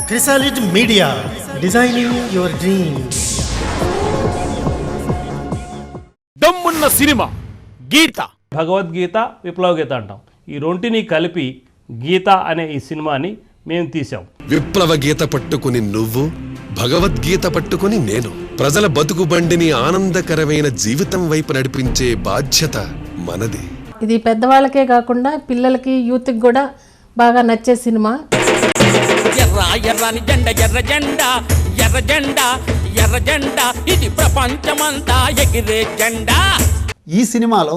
Chrysalid Media, designing your dreams. దమ్మున్న cinema గీత. భగవద్గీత, విప్లవ గీత అంటాం. ఈ రెంటిని కలిపి గీత అనే ఈ సినిమాని మేము తీసాం. విప్లవ గీత పట్టుకుని నువ్వు, భగవద్గీత పట్టుకుని నేను. ప్రజల బతుకు బండిని ఆనందకరమైన జీవితం వైపు నడిపించే బాధ్యత మనది. ఇది పెద్దవాళ్ళకే కాకుండా పిల్లలకి, యూత్కి కూడా బాగా నచ్చే సినిమా. ఎర్ర ఎర్రని జెండా, ఎర్ర జెండా, ఎర్ర జెండా, ఎర్ర జెండా, ఇది ప్రపంచమంతా ఎగిరే జెండా. ఈ సినిమాలో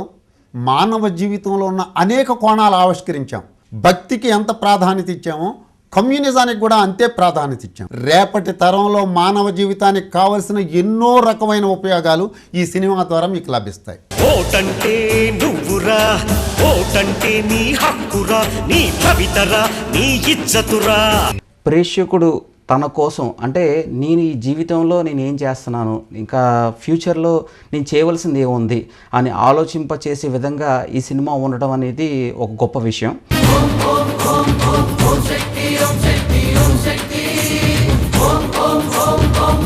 మానవ జీవితంలో ఉన్న అనేక కోణాలు ఆవిష్కరించాం. భక్తికి ఎంత ప్రాధాన్యత ఇచ్చామో కమ్యూనిజానికి కూడా అంతే ప్రాధాన్యత ఇచ్చాం. రేపటి తరంలో మానవ జీవితానికి కావలసిన ఎన్నో రకమైన ఉపయోగాలు ఈ సినిమా ద్వారా మీకు లభిస్తాయి. ఓటంటే నువ్వురా, ఓటంటే నీ హక్కురా, నీ భవితరా, నీ ఇజ్జతురా. ప్రేక్షకుడు తన కోసం, అంటే నేను ఈ జీవితంలో నేను ఏం చేస్తున్నాను, ఇంకా ఫ్యూచర్లో నేను చేయవలసింది ఏముంది అని ఆలోచింపచేసే విధంగా ఈ సినిమా ఉండడం అనేది ఒక గొప్ప విషయం. ఓం శక్తి, ఓం శక్తి, ఓం శక్తి, ఓం ఓం ఓం ఓం